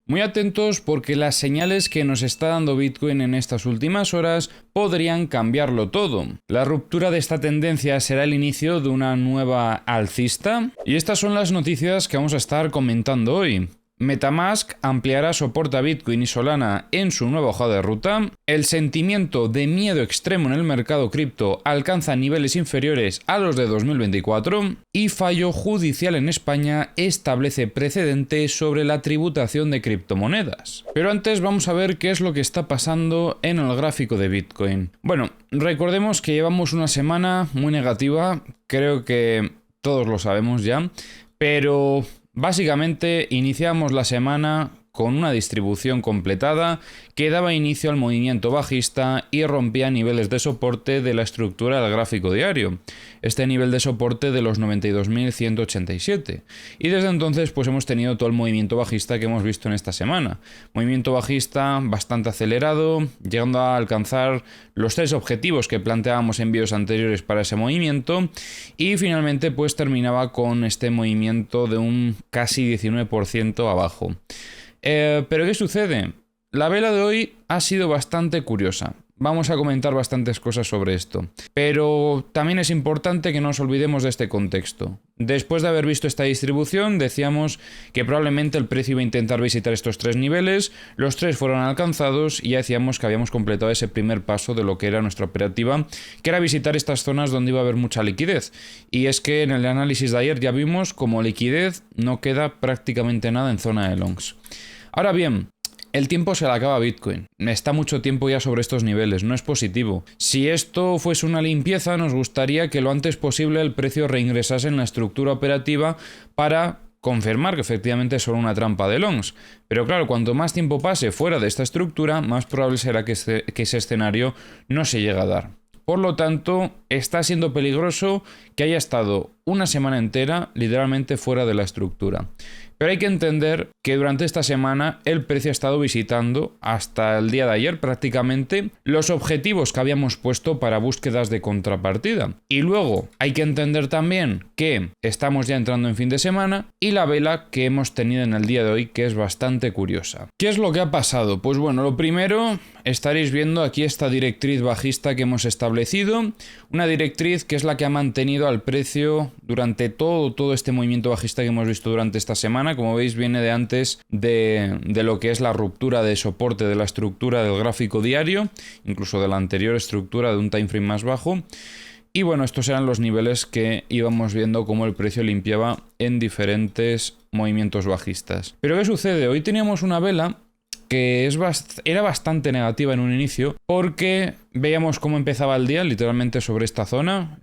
Muy atentos porque las señales que nos está dando Bitcoin en estas últimas horas podrían cambiarlo todo. La ruptura de esta tendencia será el inicio de una nueva alcista y estas son las noticias que vamos a estar comentando hoy. MetaMask ampliará soporte a Bitcoin y Solana en su nueva hoja de ruta. El sentimiento de miedo extremo en el mercado cripto alcanza niveles inferiores a los de 2024. Y fallo judicial en España establece precedente sobre la tributación de criptomonedas. Pero antes vamos a ver qué es lo que está pasando en el gráfico de Bitcoin. Bueno, recordemos que llevamos una semana muy negativa, creo que todos lo sabemos ya, pero básicamente iniciamos la semana con una distribución completada que daba inicio al movimiento bajista y rompía niveles de soporte de la estructura del gráfico diario. Este nivel de soporte de los 92.187. Y desde entonces pues hemos tenido todo el movimiento bajista que hemos visto en esta semana. Movimiento bajista bastante acelerado, llegando a alcanzar los 3 objetivos que planteábamos en vídeos anteriores para ese movimiento. Y finalmente pues terminaba con este movimiento de un casi 19% abajo. Pero ¿qué sucede? La vela de hoy ha sido bastante curiosa. Vamos a comentar bastantes cosas sobre esto. Pero también es importante que no nos olvidemos de este contexto. Después de haber visto esta distribución, decíamos que probablemente el precio iba a intentar visitar estos 3 niveles. Los 3 fueron alcanzados y ya decíamos que habíamos completado ese primer paso de lo que era nuestra operativa, que era visitar estas zonas donde iba a haber mucha liquidez. Y es que en el análisis de ayer ya vimos como liquidez no queda prácticamente nada en zona de longs. Ahora bien, el tiempo se le acaba a Bitcoin. Está mucho tiempo ya sobre estos niveles, no es positivo. Si esto fuese una limpieza, nos gustaría que lo antes posible el precio reingresase en la estructura operativa para confirmar que efectivamente es solo una trampa de longs. Pero claro, cuanto más tiempo pase fuera de esta estructura, más probable será que ese escenario no se llegue a dar. Por lo tanto, está siendo peligroso que haya estado una semana entera literalmente fuera de la estructura. Pero hay que entender que durante esta semana el precio ha estado visitando hasta el día de ayer prácticamente los objetivos que habíamos puesto para búsquedas de contrapartida. Y luego hay que entender también que estamos ya entrando en fin de semana y la vela que hemos tenido en el día de hoy, que es bastante curiosa. ¿Qué es lo que ha pasado? Pues bueno, lo primero, estaréis viendo aquí esta directriz bajista que hemos establecido. Una directriz que es la que ha mantenido al precio durante todo este movimiento bajista que hemos visto durante esta semana. Como veis, viene de antes de lo que es la ruptura de soporte de la estructura del gráfico diario, incluso de la anterior estructura de un time frame más bajo. Y bueno, estos eran los niveles que íbamos viendo cómo el precio limpiaba en diferentes movimientos bajistas. Pero ¿qué sucede? Hoy teníamos una vela que era bastante negativa en un inicio porque veíamos cómo empezaba el día literalmente sobre esta zona.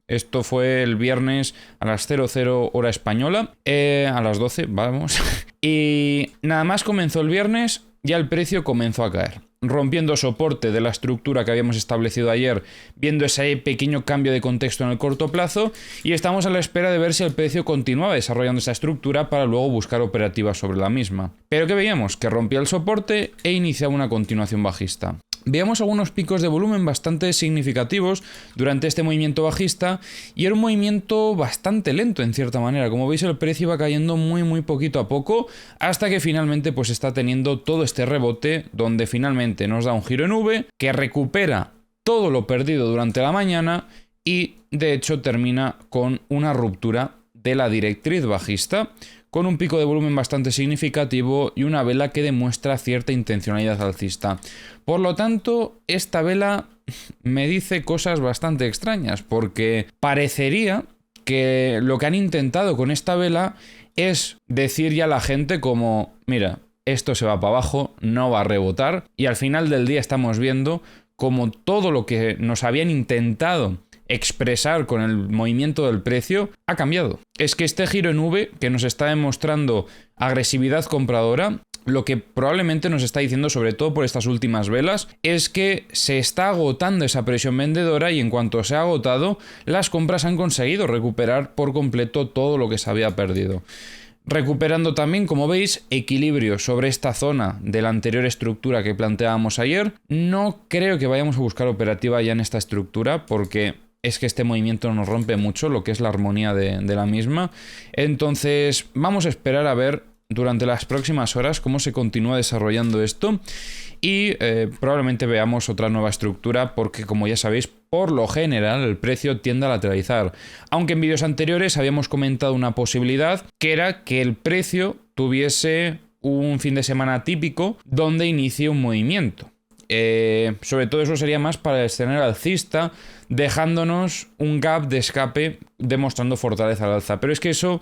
Esto fue el viernes a las 00 hora española, a las 12, vamos. Y nada más comenzó el viernes, ya el precio comenzó a caer, rompiendo soporte de la estructura que habíamos establecido ayer, viendo ese pequeño cambio de contexto en el corto plazo, y estamos a la espera de ver si el precio continuaba desarrollando esa estructura para luego buscar operativas sobre la misma. Pero ¿qué veíamos? Que rompía el soporte e iniciaba una continuación bajista. Veíamos algunos picos de volumen bastante significativos durante este movimiento bajista y era un movimiento bastante lento en cierta manera. Como veis, el precio iba cayendo muy poquito a poco hasta que finalmente pues está teniendo todo este rebote donde finalmente nos da un giro en V que recupera todo lo perdido durante la mañana y de hecho termina con una ruptura de la directriz bajista, con un pico de volumen bastante significativo y una vela que demuestra cierta intencionalidad alcista. Por lo tanto, esta vela me dice cosas bastante extrañas, porque parecería que lo que han intentado con esta vela es decir ya a la gente como, mira, esto se va para abajo, no va a rebotar, y al final del día estamos viendo como todo lo que nos habían intentado expresar con el movimiento del precio ha cambiado. Es que este giro en V que nos está demostrando agresividad compradora, lo que probablemente nos está diciendo, sobre todo por estas últimas velas, es que se está agotando esa presión vendedora y en cuanto se ha agotado, las compras han conseguido recuperar por completo todo lo que se había perdido. Recuperando también, como veis, equilibrio sobre esta zona de la anterior estructura que planteábamos ayer. No creo que vayamos a buscar operativa ya en esta estructura porque es que este movimiento nos rompe mucho lo que es la armonía de la misma. Entonces vamos a esperar a ver durante las próximas horas cómo se continúa desarrollando esto y probablemente veamos otra nueva estructura porque, como ya sabéis, por lo general el precio tiende a lateralizar. Aunque en vídeos anteriores habíamos comentado una posibilidad, que era que el precio tuviese un fin de semana típico donde inicie un movimiento. Sobre todo eso sería más para el escenario alcista, dejándonos un gap de escape demostrando fortaleza al alza. Pero es que eso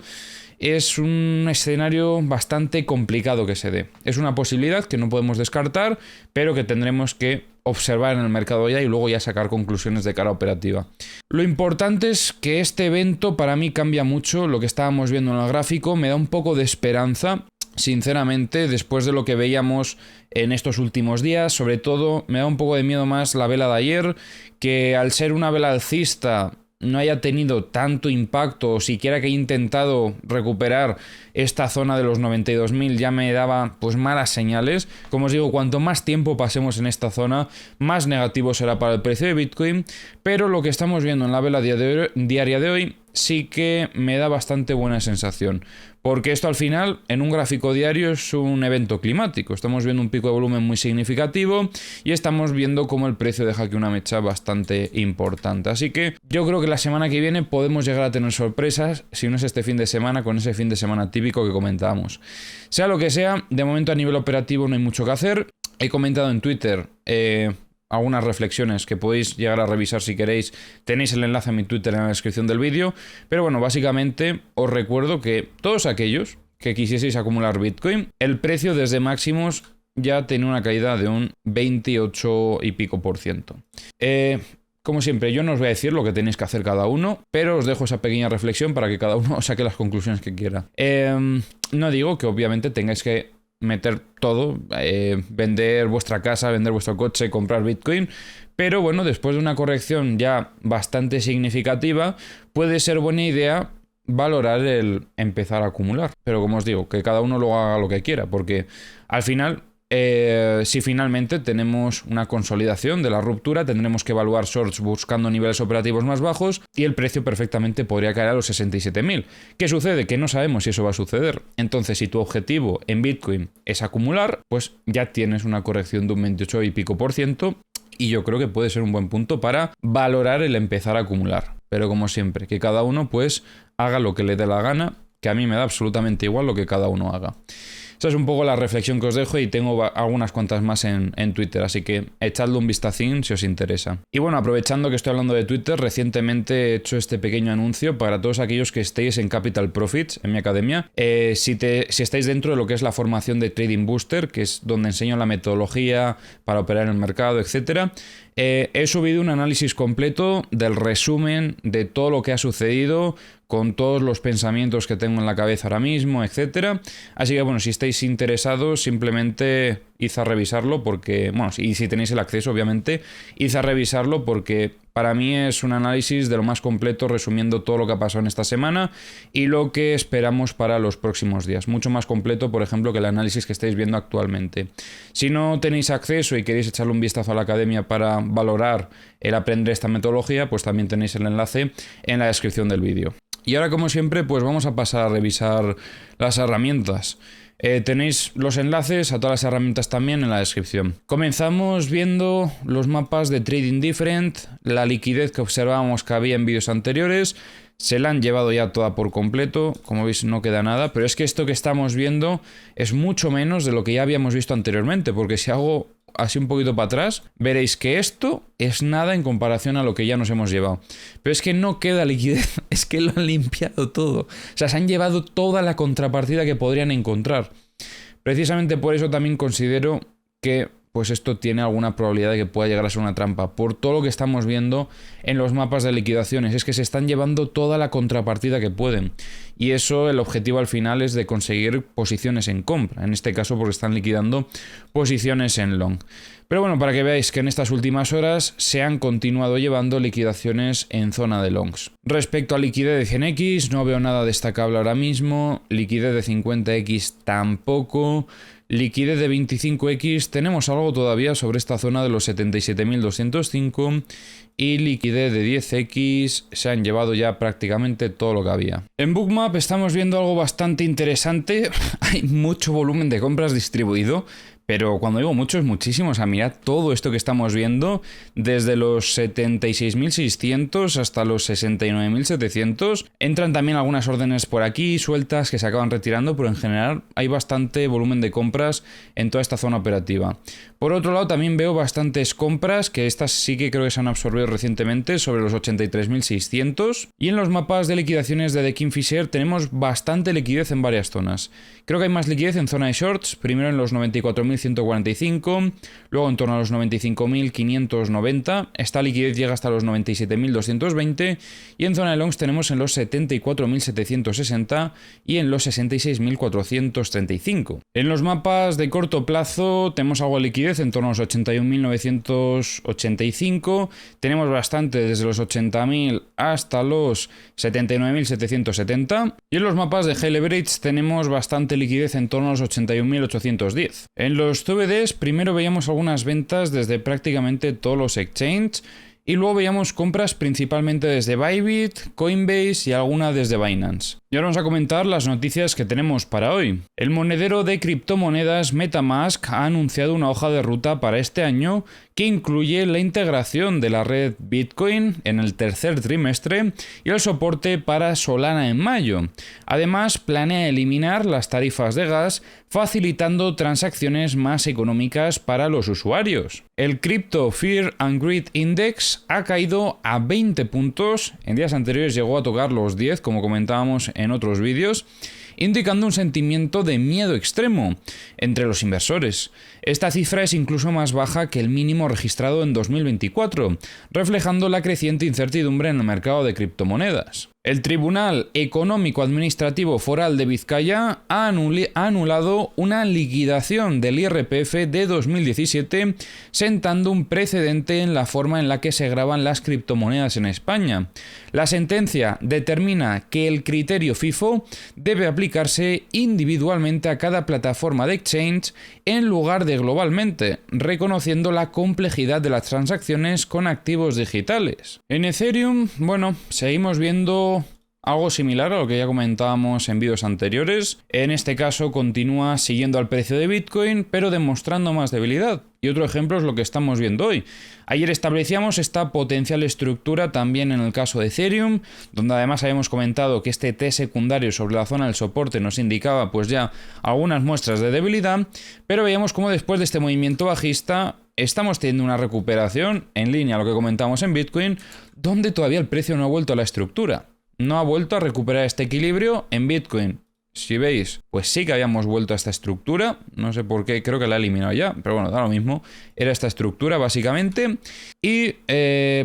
es un escenario bastante complicado que se dé. Es una posibilidad que no podemos descartar, pero que tendremos que observar en el mercado ya y luego ya sacar conclusiones de cara operativa. Lo importante es que este evento para mí cambia mucho lo que estábamos viendo en el gráfico, me da un poco de esperanza. Sinceramente, después de lo que veíamos en estos últimos días, sobre todo me da un poco de miedo más la vela de ayer, que al ser una vela alcista no haya tenido tanto impacto o siquiera que haya intentado recuperar esta zona de los 92.000 ya me daba pues malas señales. Como os digo, cuanto más tiempo pasemos en esta zona, más negativo será para el precio de Bitcoin, pero lo que estamos viendo en la vela diaria de hoy sí que me da bastante buena sensación, porque esto al final en un gráfico diario es un evento climático, estamos viendo un pico de volumen muy significativo y estamos viendo cómo el precio deja aquí una mecha bastante importante, así que yo creo que la semana que viene podemos llegar a tener sorpresas, si no es este fin de semana, con ese fin de semana típico que comentábamos. Sea lo que sea, de momento a nivel operativo no hay mucho que hacer. He comentado en Twitter algunas reflexiones que podéis llegar a revisar si queréis. Tenéis el enlace a mi Twitter en la descripción del vídeo. Pero bueno, básicamente os recuerdo que todos aquellos que quisieseis acumular Bitcoin, el precio desde máximos ya tenía una caída de un 28 y pico %. Como siempre, yo no os voy a decir lo que tenéis que hacer cada uno, pero os dejo esa pequeña reflexión para que cada uno saque las conclusiones que quiera. No digo que obviamente tengáis que meter todo, vender vuestra casa, vender vuestro coche, comprar Bitcoin, pero bueno, después de una corrección ya bastante significativa, puede ser buena idea valorar el empezar a acumular. Pero como os digo, que cada uno lo haga lo que quiera, porque al final, si finalmente tenemos una consolidación de la ruptura, tendremos que evaluar shorts buscando niveles operativos más bajos y el precio perfectamente podría caer a los 67.000. ¿Qué sucede? Que no sabemos si eso va a suceder. Entonces, si tu objetivo en Bitcoin es acumular, pues ya tienes una corrección de un 28 y pico % y yo creo que puede ser un buen punto para valorar el empezar a acumular. Pero como siempre, que cada uno pues haga lo que le dé la gana, que a mí me da absolutamente igual lo que cada uno haga. Esa es un poco la reflexión que os dejo y tengo algunas cuantas más en Twitter, así que echadle un vistacín si os interesa. Y bueno, aprovechando que estoy hablando de Twitter, recientemente he hecho este pequeño anuncio para todos aquellos que estéis en Capital Profits, en mi academia. Si estáis dentro de lo que es la formación de Trading Booster, que es donde enseño la metodología para operar en el mercado, etcétera, he subido un análisis completo del resumen de todo lo que ha sucedido, con todos los pensamientos que tengo en la cabeza ahora mismo, etcétera. Así que bueno, si estáis interesados, simplemente id a revisarlo porque, bueno, y si tenéis el acceso, obviamente, id a revisarlo porque para mí es un análisis de lo más completo resumiendo todo lo que ha pasado en esta semana y lo que esperamos para los próximos días. Mucho más completo, por ejemplo, que el análisis que estáis viendo actualmente. Si no tenéis acceso y queréis echarle un vistazo a la academia para valorar el aprender esta metodología, pues también tenéis el enlace en la descripción del vídeo. Y ahora, como siempre, pues vamos a pasar a revisar las herramientas. Tenéis los enlaces a todas las herramientas también en la descripción. Comenzamos viendo los mapas de Trading Different, la liquidez que observábamos que había en vídeos anteriores. Se la han llevado ya toda por completo, como veis no queda nada, pero es que esto que estamos viendo es mucho menos de lo que ya habíamos visto anteriormente, porque si hago así un poquito para atrás, veréis que esto es nada en comparación a lo que ya nos hemos llevado. Pero es que no queda liquidez, es que lo han limpiado todo. O sea, se han llevado toda la contrapartida que podrían encontrar. Precisamente por eso también considero que pues esto tiene alguna probabilidad de que pueda llegar a ser una trampa. Por todo lo que estamos viendo en los mapas de liquidaciones, es que se están llevando toda la contrapartida que pueden. Y eso, el objetivo al final es de conseguir posiciones en compra. En este caso porque están liquidando posiciones en long. Pero bueno, para que veáis que en estas últimas horas se han continuado llevando liquidaciones en zona de longs. Respecto a liquidez de 100x, no veo nada destacable ahora mismo. Liquidez de 50x tampoco. Liquidez de 25x, tenemos algo todavía sobre esta zona de los 77.205 y liquidez de 10x se han llevado ya prácticamente todo lo que había. En Bookmap estamos viendo algo bastante interesante. Hay mucho volumen de compras distribuido, pero cuando digo mucho es muchísimo. O sea, mirad todo esto que estamos viendo, desde los 76.600 hasta los 69.700. Entran también algunas órdenes por aquí sueltas que se acaban retirando, pero en general hay bastante volumen de compras en toda esta zona operativa. Por otro lado, también veo bastantes compras, que estas sí que creo que se han absorbido recientemente, sobre los 83.600. Y en los mapas de liquidaciones de The Kingfisher tenemos bastante liquidez en varias zonas. Creo que hay más liquidez en zona de shorts, primero en los 94.145, luego en torno a los 95.590, esta liquidez llega hasta los 97.220 y en zona de longs tenemos en los 74.760 y en los 66.435. En los mapas de corto plazo tenemos algo de liquidez en torno a los 81.985, tenemos bastante desde los 80.000 hasta los 79.770 y en los mapas de high leverage tenemos bastante liquidez en torno a los 81.810. En los CBDs primero veíamos algunas ventas desde prácticamente todos los exchanges y luego veíamos compras principalmente desde Bybit, Coinbase y alguna desde Binance. Y ahora vamos a comentar las noticias que tenemos para hoy. El monedero de criptomonedas MetaMask ha anunciado una hoja de ruta para este año que incluye la integración de la red Bitcoin en el tercer trimestre y el soporte para Solana en mayo. Además, planea eliminar las tarifas de gas, facilitando transacciones más económicas para los usuarios. El Crypto Fear and Greed Index ha caído a 20 puntos, en días anteriores llegó a tocar los 10, como comentábamos en otros vídeos, indicando un sentimiento de miedo extremo entre los inversores. Esta cifra es incluso más baja que el mínimo registrado en 2024, reflejando la creciente incertidumbre en el mercado de criptomonedas. El Tribunal Económico Administrativo Foral de Vizcaya ha anulado una liquidación del IRPF de 2017, sentando un precedente en la forma en la que se graban las criptomonedas en España. La sentencia determina que el criterio FIFO debe aplicarse individualmente a cada plataforma de exchange en lugar de globalmente, reconociendo la complejidad de las transacciones con activos digitales. En Ethereum, seguimos viendo algo similar a lo que ya comentábamos en vídeos anteriores. En este caso continúa siguiendo al precio de Bitcoin, pero demostrando más debilidad. Y otro ejemplo es lo que estamos viendo hoy. Ayer establecíamos esta potencial estructura también en el caso de Ethereum, donde además habíamos comentado que este T secundario sobre la zona del soporte nos indicaba pues ya algunas muestras de debilidad, pero veíamos cómo después de este movimiento bajista estamos teniendo una recuperación en línea a lo que comentamos en Bitcoin, donde todavía el precio no ha vuelto a la estructura. No ha vuelto a recuperar este equilibrio en Bitcoin. Si veis, pues sí que habíamos vuelto a esta estructura, no sé por qué, creo que la he eliminado ya, pero bueno, da lo mismo, era esta estructura básicamente, y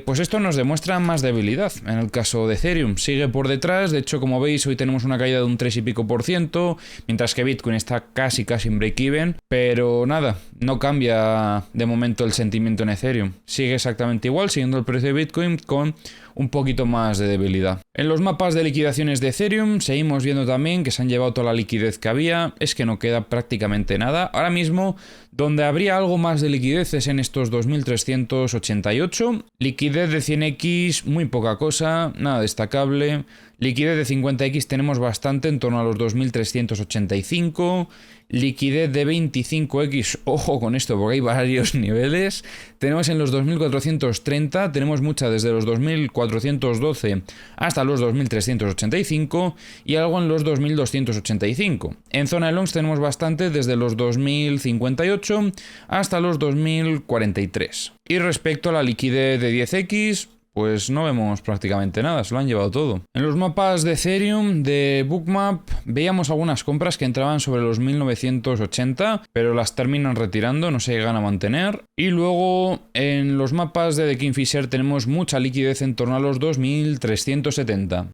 pues esto nos demuestra más debilidad. En el caso de Ethereum sigue por detrás, de hecho como veis hoy tenemos una caída de un 3 y pico por ciento, mientras que Bitcoin está casi en break-even, pero nada, no cambia de momento el sentimiento en Ethereum, sigue exactamente igual, siguiendo el precio de Bitcoin con un poquito más de debilidad. En los mapas de liquidaciones de Ethereum seguimos viendo también que se han llevado toda la liquidez que había, es que no queda prácticamente nada. Ahora mismo, donde habría algo más de liquidez es en estos 2.388. Liquidez de 100x, muy poca cosa, nada destacable. Liquidez de 50x tenemos bastante, en torno a los 2.385. Liquidez de 25x, ojo con esto porque hay varios niveles. Tenemos en los 2.430, tenemos mucha desde los 2.412 hasta los 2.385 y algo en los 2.285. En zona de longs tenemos bastante desde los 2.058 hasta los 2.043. Y respecto a la liquidez de 10x, pues no vemos prácticamente nada, se lo han llevado todo. En los mapas de Ethereum de Bookmap veíamos algunas compras que entraban sobre los 1980, pero las terminan retirando, no se llegan a mantener. Y luego en los mapas de The Kingfisher tenemos mucha liquidez en torno a los 2370.